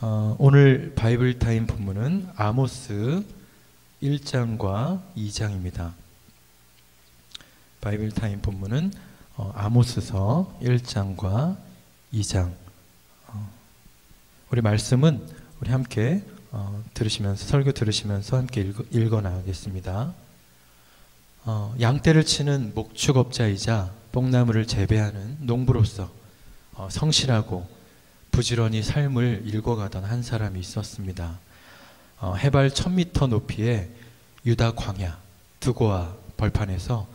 오늘 바이블 타임 본문은 아모스 1장과 2장입니다. 바이블 타임 본문은 아모스서 1장과 2장. 우리 말씀은 우리 함께 들으시면서 설교 들으시면서 함께 읽어 나가겠습니다. 양떼를 치는 목축업자이자 뽕나무를 재배하는 농부로서 성실하고 부지런히 삶을 일궈가던 한 사람이 있었습니다. 해발 1000m 높이의 유다 광야 드고아 벌판에서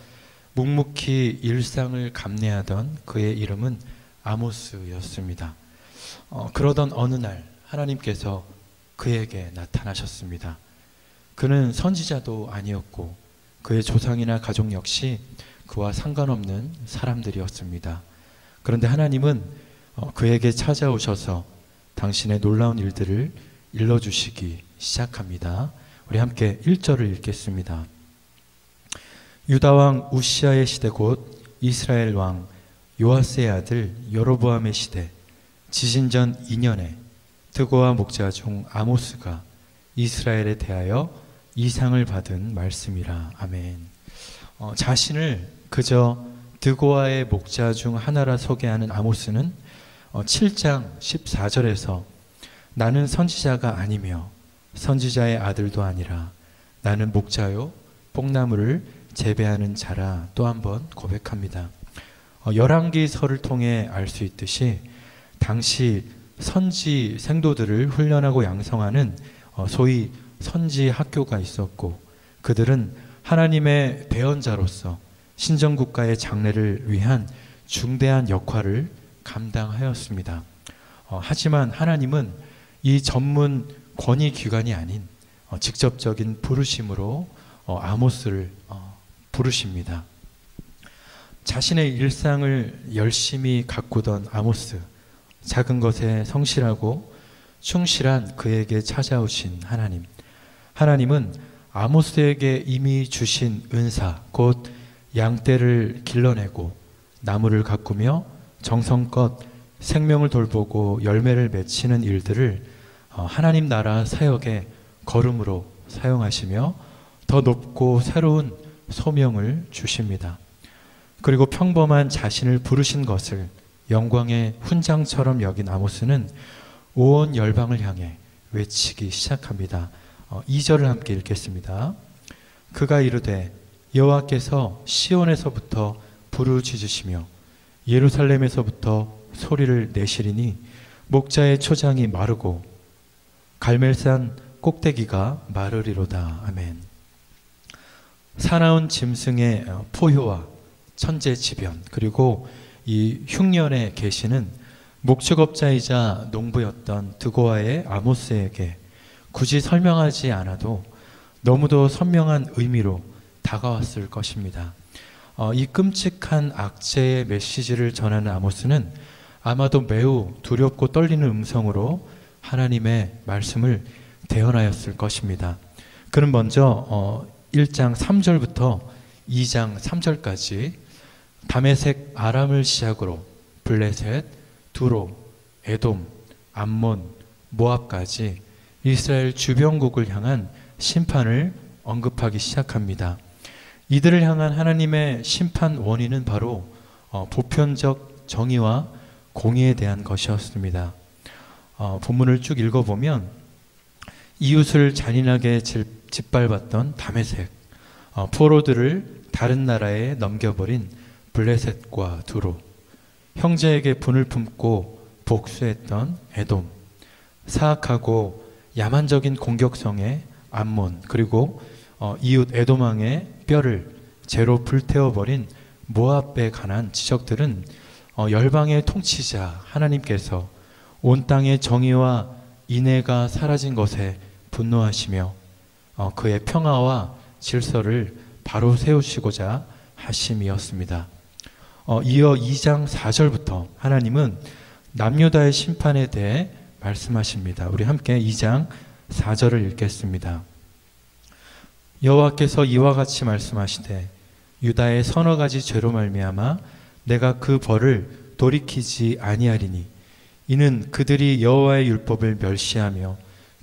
묵묵히 일상을 감내하던 그의 이름은 아모스였습니다. 그러던 어느 날 하나님께서 그에게 나타나셨습니다. 그는 선지자도 아니었고 그의 조상이나 가족 역시 그와 상관없는 사람들이었습니다. 그런데 하나님은 그에게 찾아오셔서 당신의 놀라운 일들을 일러주시기 시작합니다. 우리 함께 1절을 읽겠습니다. 유다왕 우시아의 시대 곧 이스라엘 왕 요아스의 아들 여로보암의 시대 지신전 2년에 드고아 목자 중 아모스가 이스라엘에 대하여 이상을 받은 말씀이라. 아멘. 자신을 그저 드고아의 목자 중 하나라 소개하는 아모스는 7장 14절에서 나는 선지자가 아니며 선지자의 아들도 아니라 나는 목자요 뽕나무를 재배하는 자라 또 한 번 고백합니다. 열왕기서를 통해 알 수 있듯이 당시 선지 생도들을 훈련하고 양성하는 소위 선지 학교가 있었고 그들은 하나님의 대언자로서 신정국가의 장래를 위한 중대한 역할을 감당하였습니다. 하지만 하나님은 이 전문 권위기관이 아닌 직접적인 부르심으로 아모스를 부르십니다. 자신의 일상을 열심히 가꾸던 아모스, 작은 것에 성실하고 충실한 그에게 찾아오신 하나님. 하나님은 아모스에게 이미 주신 은사, 곧 양떼를 길러내고 나무를 가꾸며 정성껏 생명을 돌보고 열매를 맺히는 일들을 하나님 나라 사역의 걸음으로 사용하시며 더 높고 새로운 소명을 주십니다. 그리고 평범한 자신을 부르신 것을 영광의 훈장처럼 여긴 아모스는 온 열방을 향해 외치기 시작합니다. 2절을 함께 읽겠습니다. 그가 이르되 여호와께서 시온에서부터 부르짖으시며 예루살렘에서부터 소리를 내시리니 목자의 초장이 마르고 갈멜산 꼭대기가 마르리로다. 아멘. 사나운 짐승의 포효와 천재지변 그리고 이 흉년에 계시는 목축업자이자 농부였던 드고아의 아모스에게 굳이 설명하지 않아도 너무도 선명한 의미로 다가왔을 것입니다. 이 끔찍한 악재의 메시지를 전하는 아모스는 아마도 매우 두렵고 떨리는 음성으로 하나님의 말씀을 대언하였을 것입니다. 그는 먼저 1장 3절부터 2장 3절까지 다메섹 아람을 시작으로 블레셋, 두로, 에돔, 암몬, 모압까지 이스라엘 주변국을 향한 심판을 언급하기 시작합니다. 이들을 향한 하나님의 심판 원인은 바로 보편적 정의와 공의에 대한 것이었습니다. 본문을 쭉 읽어보면 이웃을 잔인하게 짓밟았던 다메섹, 포로들을 다른 나라에 넘겨버린 블레셋과 두로, 형제에게 분을 품고 복수했던 에돔, 사악하고 야만적인 공격성의 암몬, 그리고 이웃 에돔 왕의 뼈를 재로 불태워버린 모압에 관한 지적들은 열방의 통치자 하나님께서 온 땅의 정의와 인애가 사라진 것에 분노하시며 그의 평화와 질서를 바로 세우시고자 하심이었습니다. 이어 2장 4절부터 하나님은 남유다의 심판에 대해 말씀하십니다. 우리 함께 2장 4절을 읽겠습니다. 여호와께서 이와 같이 말씀하시되 유다의 서너 가지 죄로 말미암아 내가 그 벌을 돌이키지 아니하리니 이는 그들이 여호와의 율법을 멸시하며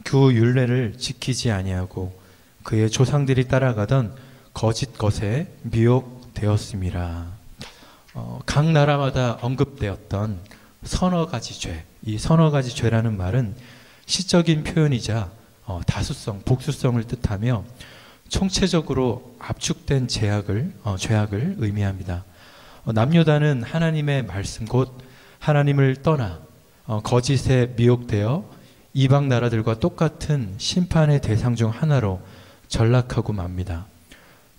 그 율례를 지키지 아니하고 그의 조상들이 따라가던 거짓 것에 미혹되었음이라. 각 나라마다 언급되었던 서너 가지 죄, 이 서너 가지 죄라는 말은 시적인 표현이자 다수성, 복수성을 뜻하며 총체적으로 압축된 죄악을 의미합니다. 남유다는 하나님의 말씀 곧 하나님을 떠나 거짓에 미혹되어 이방 나라들과 똑같은 심판의 대상 중 하나로 전락하고 맙니다.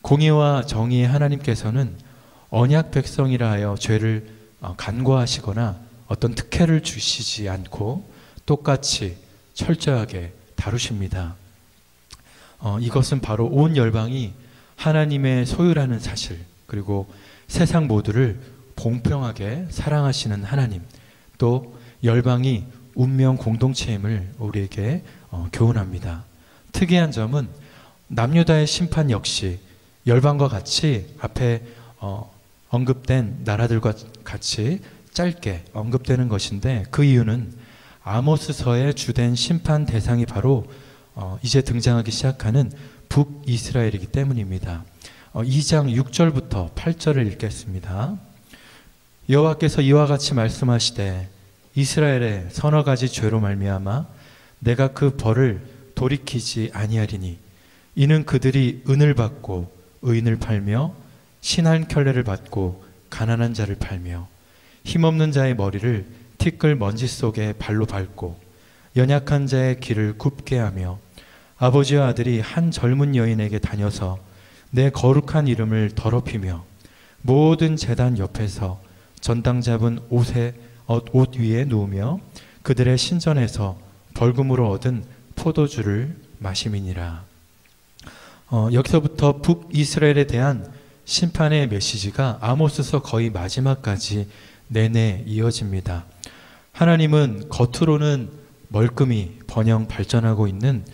공의와 정의의 하나님께서는 언약 백성이라 하여 죄를 간과하시거나 어떤 특혜를 주시지 않고 똑같이 철저하게 다루십니다. 이것은 바로 온 열방이 하나님의 소유라는 사실, 그리고 세상 모두를 공평하게 사랑하시는 하나님, 또 열방이 운명 공동체임을 우리에게 교훈합니다. 특이한 점은 남유다의 심판 역시 열방과 같이 앞에 언급된 나라들과 같이 짧게 언급되는 것인데, 그 이유는 아모스서의 주된 심판 대상이 바로 이제 등장하기 시작하는 북이스라엘이기 때문입니다. 2장 6절부터 8절을 읽겠습니다. 여호와께서 이와 같이 말씀하시되 이스라엘의 서너 가지 죄로 말미암아 내가 그 벌을 돌이키지 아니하리니 이는 그들이 은을 받고 의인을 팔며 신한 켤레를 받고 가난한 자를 팔며 힘없는 자의 머리를 티끌 먼지 속에 발로 밟고 연약한 자의 길을 굽게 하며 아버지와 아들이 한 젊은 여인에게 다녀서 내 거룩한 이름을 더럽히며 모든 제단 옆에서 전당 잡은 옷 위에 누우며 그들의 신전에서 벌금으로 얻은 포도주를 마심이니라. 여기서부터 북이스라엘에 대한 심판의 메시지가 아모스서 거의 마지막까지 내내 이어집니다. 하나님은 겉으로는 멀끔히 번영 발전하고 있는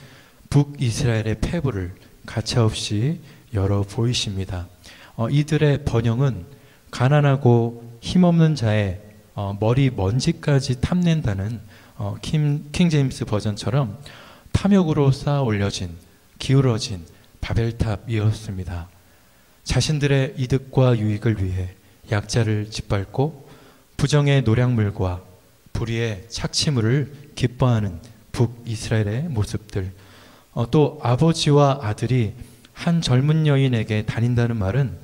북이스라엘의 폐부를 가차없이 열어 보이십니다. 이들의 번영은 가난하고 힘없는 자의 머리 먼지까지 탐낸다는 킹제임스 버전처럼 탐욕으로 쌓아 올려진 기울어진 바벨탑이었습니다. 자신들의 이득과 유익을 위해 약자를 짓밟고 부정의 노략물과 불의의 착취물을 기뻐하는 북이스라엘의 모습들, 또 아버지와 아들이 한 젊은 여인에게 다닌다는 말은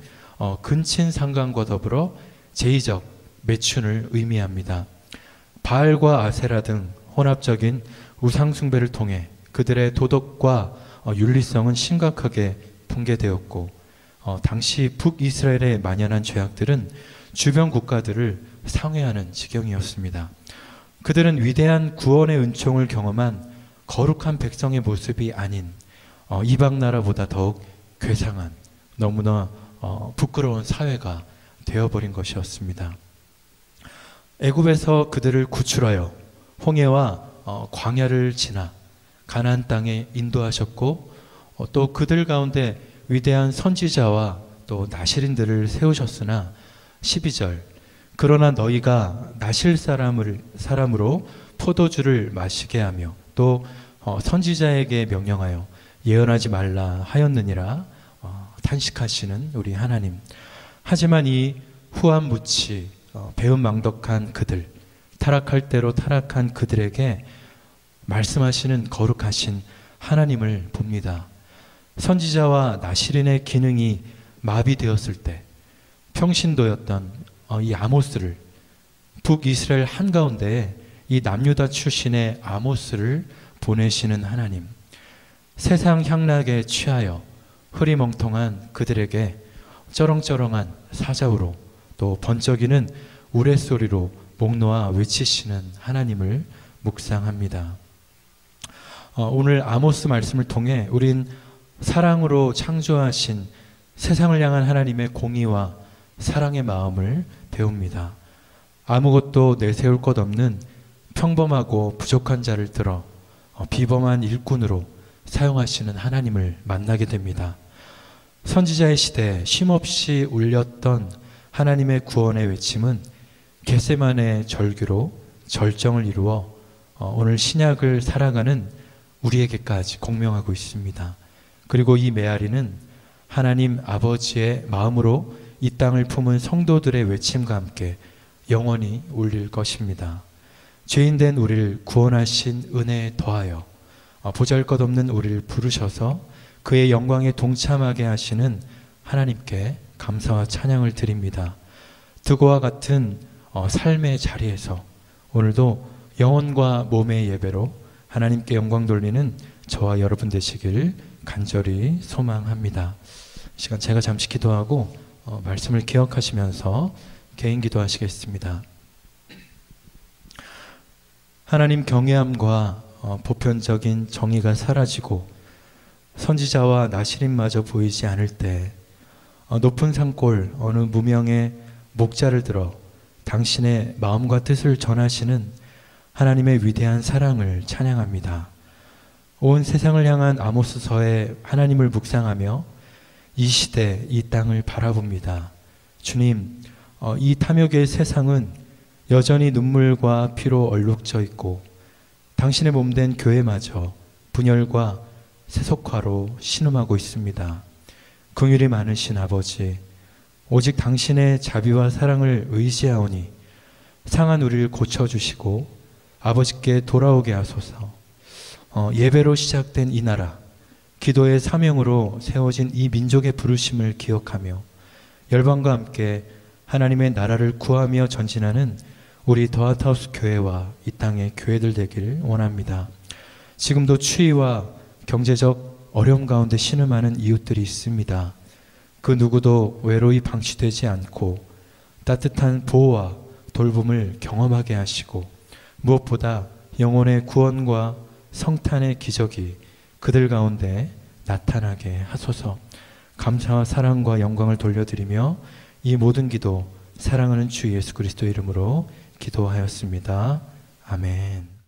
근친 상간과 더불어 제의적 매춘을 의미합니다. 바알과 아세라 등 혼합적인 우상 숭배를 통해 그들의 도덕과 윤리성은 심각하게 붕괴되었고, 당시 북이스라엘의 만연한 죄악들은 주변 국가들을 상회하는 지경이었습니다. 그들은 위대한 구원의 은총을 경험한 거룩한 백성의 모습이 아닌 이방 나라보다 더욱 괴상한, 너무나 부끄러운 사회가 되어버린 것이었습니다. 애굽에서 그들을 구출하여 홍해와 광야를 지나 가나안 땅에 인도하셨고, 또 그들 가운데 위대한 선지자와 또 나실인들을 세우셨으나 12절, 그러나 너희가 나실 사람으로 포도주를 마시게 하며 또 선지자에게 명령하여 예언하지 말라 하였느니라 탄식하시는 우리 하나님. 하지만 이 후한무치 배은망덕한 그들, 타락할 대로 타락한 그들에게 말씀하시는 거룩하신 하나님을 봅니다. 선지자와 나실인의 기능이 마비되었을 때 평신도였던 이 아모스를, 북이스라엘 한가운데에 이 남유다 출신의 아모스를 보내시는 하나님. 세상 향락에 취하여 흐리멍텅한 그들에게 쩌렁쩌렁한 사자우로 또 번쩍이는 우레소리로 목 놓아 외치시는 하나님을 묵상합니다. 오늘 아모스 말씀을 통해 우린 사랑으로 창조하신 세상을 향한 하나님의 공의와 사랑의 마음을 배웁니다. 아무것도 내세울 것 없는 평범하고 부족한 자를 들어 비범한 일꾼으로 사용하시는 하나님을 만나게 됩니다. 선지자의 시대에 쉼없이 울렸던 하나님의 구원의 외침은 겟세마네의 절규로 절정을 이루어 오늘 신약을 살아가는 우리에게까지 공명하고 있습니다. 그리고 이 메아리는 하나님 아버지의 마음으로 이 땅을 품은 성도들의 외침과 함께 영원히 울릴 것입니다. 죄인된 우리를 구원하신 은혜에 더하여 보잘것없는 우리를 부르셔서 그의 영광에 동참하게 하시는 하나님께 감사와 찬양을 드립니다. 드고와 같은 삶의 자리에서 오늘도 영혼과 몸의 예배로 하나님께 영광 돌리는 저와 여러분 되시길 간절히 소망합니다. 이 시간 제가 잠시 기도하고 말씀을 기억하시면서 개인 기도하시겠습니다. 하나님 경외함과 보편적인 정의가 사라지고 선지자와 나시린마저 보이지 않을 때 높은 산골 어느 무명의 목자를 들어 당신의 마음과 뜻을 전하시는 하나님의 위대한 사랑을 찬양합니다. 온 세상을 향한 아모스서에 하나님을 묵상하며 이 시대 이 땅을 바라봅니다. 주님, 이 탐욕의 세상은 여전히 눈물과 피로 얼룩져 있고 당신의 몸된 교회마저 분열과 세속화로 신음하고 있습니다. 긍휼이 많으신 아버지, 오직 당신의 자비와 사랑을 의지하오니 상한 우리를 고쳐주시고 아버지께 돌아오게 하소서. 예배로 시작된 이 나라, 기도의 사명으로 세워진 이 민족의 부르심을 기억하며 열방과 함께 하나님의 나라를 구하며 전진하는 우리 더핫하우스 교회와 이 땅의 교회들 되길 원합니다. 지금도 추위와 경제적 어려움 가운데 신음하는 이웃들이 있습니다. 그 누구도 외로이 방치되지 않고 따뜻한 보호와 돌봄을 경험하게 하시고 무엇보다 영혼의 구원과 성탄의 기적이 그들 가운데 나타나게 하소서. 감사와 사랑과 영광을 돌려드리며 이 모든 기도 사랑하는 주 예수 그리스도 이름으로 기도하였습니다. 아멘.